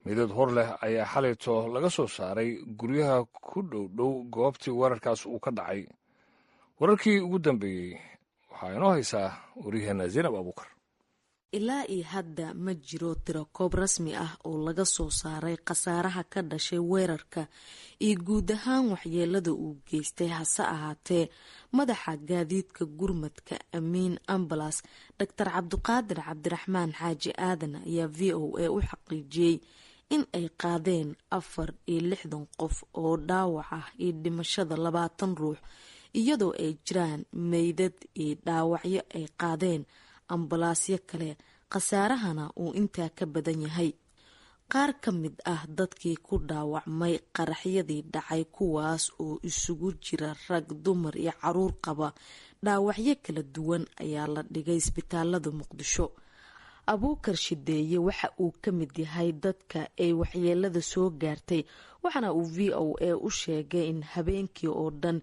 midad hor leh ayaa xalayto laga soo saaray guryaha ku dhow goobtii weerarkaas uu ka dhacay. wararkii ugu dambeeyey waxaa inoo haysaa waryaheena zaynab abuukar. ilaa iyo hadda ma jiro tirakoob rasmi ah oo laga soo saaray khasaaraha ka dhashay weerarka iyo guud ahaan waxyeelada uu geystay. hase ahaatee madaxa gaadiidka gurmadka amiin ambalas doctor cabdiqaadir cabdiraxmaan xaaji aadan ayaa v o a u xaqiijiyey in ay qaadeen 64 qof oo dhaawac ah iyo dhimashada 20 ruux, iyadoo ay jiraan meydad iyo dhaawacyo ay qaadeen ambalaasyo kale. khasaarahana uu intaa ka badan yahay. qaar ka mid ah dadkii ku dhaawacmay qaraxyadii dhacay, kuwaas oo isugu jira rag, dumar iyo caruur qaba dhaawacyo kala duwan, ayaa la dhigay isbitaalada Muqdisho. Abuukar Shideeye waxa uu ka mid yahay dadka ay waxyeelada soo gaartay, waxaana uu v o a u sheegay in habeenkii oo dhan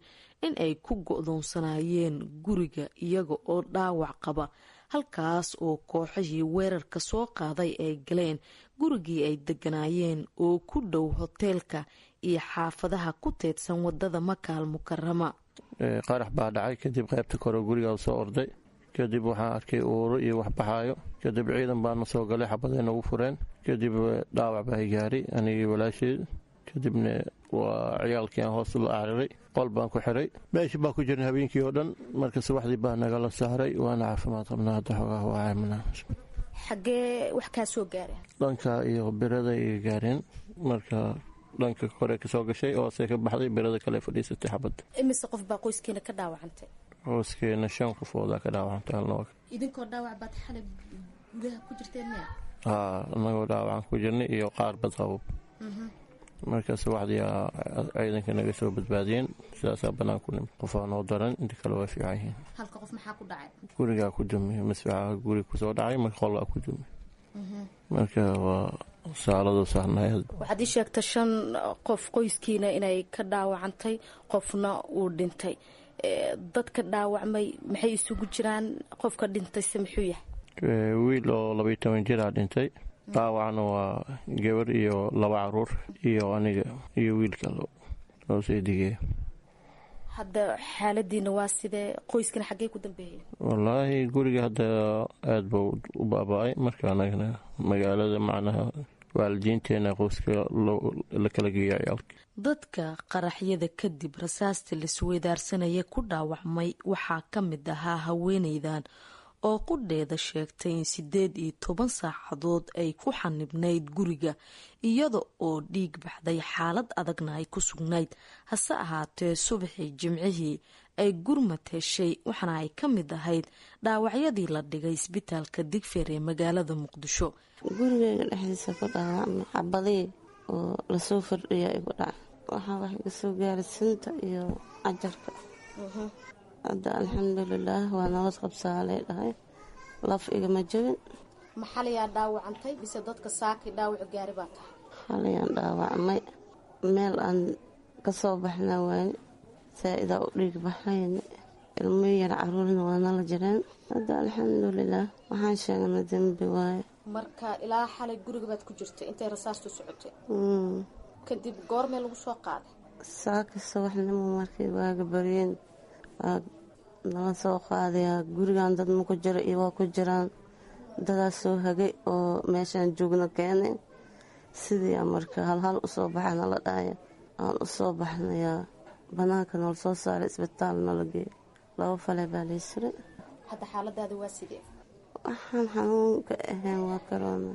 in ay ku go'doonsanayeen guriga iyaga oo dhaawac qaba, halkaas oo kooxihii weerarka soo qaaday ay galeen gurigii ay deganaayeen oo ku dhow hoteelka iyo xaafadaha ku teedsan wadada Makaal Mukarama. qarax baa dhacay, kadib qaybta kore guriga soo orday, kadib waxaan arkay uuro iyo wax baxaayo, kadib ciidan baana soo galay, xabadayna ugu fureen, kadib dhaawac baa gaaray anigii walaasheed, kadibna waa ciyaalkii aan hoos la cararay, qol baan ku xiray, meeshii baan ku jirnay habeenkii oo dhan. marka subaxdii baa nagala saaray, waana caafimaad qabnaa hadda xoogaa waa caaminaa. xagee wax kaa soo gaareen? dhanka iyo birada ay gaareen, marka dhanka kore ka soo gashay oo se ka baxday, birada kale fadhiisatay xabadda. imise qof baa qoyskeena ka dhaawacantay? qoyskeena 5 qofoodaa ka dhaawacantay halna. idinkoo dhaawac baad xalay gudaha ku jirteen miya? anagoo dhaawacan ku jirnay iyo qaar bad qabo. markaas waxdii ciidanka naga soo badbaadiyeen, sidaasaa bannaan ku nimid. qofaa noo daran, inta kale waa fiican yihiin. halka qof maxaa ku dhacay? gurigaa ku dumay, masfaxa guri kusoo dhacay, marka qolgaa ku dumay. marka waa saaladu saarnay. waxaad ii sheegtay 5 qof qoyskiina inay ka dhaawacantay, qofna uu dhintay. dadka dhaawacmay maxay isugu jiraan? qofka dhintay se muxuu yahay? wiil oo 12 jir ah dhintay, dhaawacna waa gabar iyo 2 caruur iyo aniga iyo wiilka loo soo digay. hadda xaaladiina waa sidee? qoyskana xaggee ku dambeeyeen? wallaahi guriga hadda aad buu u baaba'ay, marka anagana magaalada macnaha waalidiinteena qoyska la kala geeya ciyaalka. dadka qaraxyada kadib rasaasta laisweydaarsanaya ku dhaawacmay waxaa ka mid ahaa haweeneydan oo qudheeda sheegtay in 18 saacadood ay ku xanibnayd guriga, iyada oo dhiig baxday, xaalad adagna ay ku sugnayd. hase ahaatee subaxii jimcihii ay gurmad heshay, waxaana ay ka mid ahayd dhaawacyadii la dhigay isbitaalka Digfeer ee magaalada Muqdisho. gurigeyga dhexdiisa ku dhaawacmay xabadii oo lasoo fardhiya igu dhacay. waxaa wax iga soo gaaray sinta iyo cajarka. hadda alxamdulilaah waa nabad qabsaa lay dhahay, laf igama jabin. maxalayaa dhaawacantay bise dadka saakay dhaawac gaari baa tahay? xalayaan dhaawacmay, meel aan ka soo baxna waani, saa-idaa u dhiig baxayni, ilmo yar caruurna waa nala jireen. hadda alxamdulilaah waxaan sheegnay dembi waaye. marka ilaa xalay guriga baad ku jirtay intay rasaastu socotay? kadib goormee lagu soo qaaday? saaka subaxnimo markii waaga baryeen nala soo qaadayaa. gurigan dad ma ku jiro iyo waa ku jiraan, dadaa soo hagay oo meeshaan joogna keenay. sidii marka halhal usoo baxa nala dhahaya, aan usoo baxnayaa banaanka noola soo saaray, isbitaal noola geeyo. 2 fale baa lay suray. hadda xaaladaada waa sidee? waxaan xanuunka ahayn waa karoona,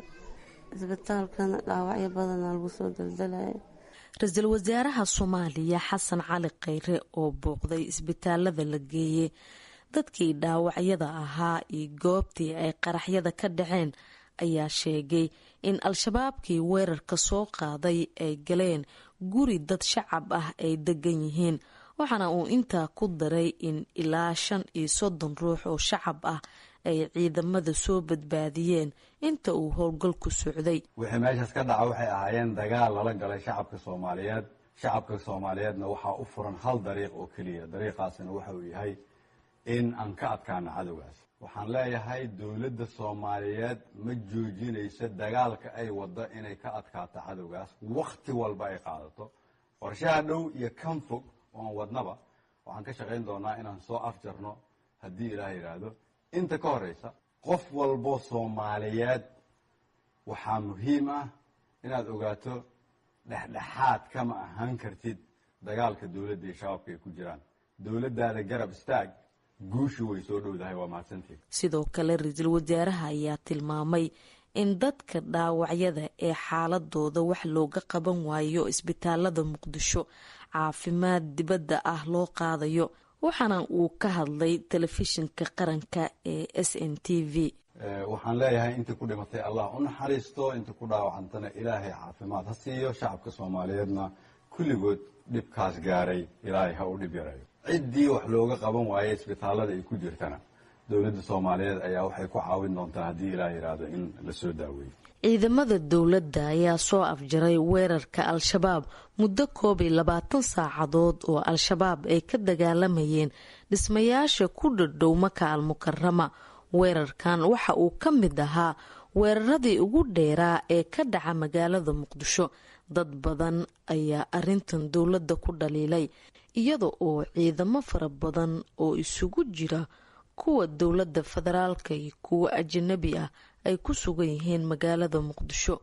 isbitaalkana dhaawacyo badanaa lagu soo daldalaya. ra-iisul wasaaraha Soomaaliya Xasan Cali Kheyre oo booqday isbitaalada la geeyey dadkii dhaawacyada ahaa iyo goobtii ay qaraxyada ka dhaceen ayaa sheegay in al-shabaabkii weerarka soo qaaday ay galeen guri dad shacab ah ay degan yihiin, waxaana uu intaa ku daray in ilaa 35 ruux oo shacab ah ay ciidamada soo badbaadiyeen inta uu howlgalku socday. wixii meeshaas ka dhaca waxay ahaayeen dagaal lala galay shacabka Soomaaliyeed. shacabka Soomaaliyeedna waxaa u furan hal dariiq oo keliya, dariiqaasina waxa uu yahay in aan ka adkaano cadowgaas. waxaan leeyahay dowladda soomaaliyeed ma joojinayso dagaalka ay waddo inay ka adkaato cadowgaas wakhti walba ay qaadato qorshaha dhow iyo kan fog oon wadnaba waxaan ka shaqayn doonaa inaan soo afjarno haddii ilaah yidhaahdo inta ka horeysa qof walbo soomaaliyeed waxaa muhiim ah inaad ogaato dhexdhexaad kama ahaan kartid dagaalka dowladda iyo shabaabka ay ku jiraan dowladdaada garab istaag guushu way soo dhowdahay waa mahadsantied sidoo kale ra-iisul wasaaraha ayaa tilmaamay in dadka dhaawacyada ee xaaladooda wax looga qaban waayo isbitaalada muqdisho caafimaad dibadda ah loo qaadayo waxaana uu ka hadlay telefishinka qaranka ee SN TV. waxaan leeyahay intii ku dhimatay allah u naxariisto intii ku dhaawacantana ilaahay caafimaad ha siiyo shacabka soomaaliyeedna kulligood dhibkaas gaaray ilaahay ha u dhib yarayo ciddii wax looga qaban waaye isbitaalada ay ku jirtana dowladda soomaaliyeed ayaa waxay ku caawin doontaa haddii ilaah yidhaahdo in la soo daaweeyo ciidamada dowladda ayaa soo afjaray weerarka al-shabaab muddo 12 saacadood oo al-shabaab ay ka dagaalamayeen dhismayaasha ku dhadhow Maka al-Mukarrama. weerarkan waxa uu ka mid ahaa weeraradii ugu dheeraa ee ka dhaca magaalada muqdisho. dad badan ayaa arintan dowladda ku dhaliilay iyada oo ciidamo fara badan oo isugu jira kuwa dowladda federaalka iyo kuwa ajnabi ah ay ku sugan yihiin magaalada muqdisho.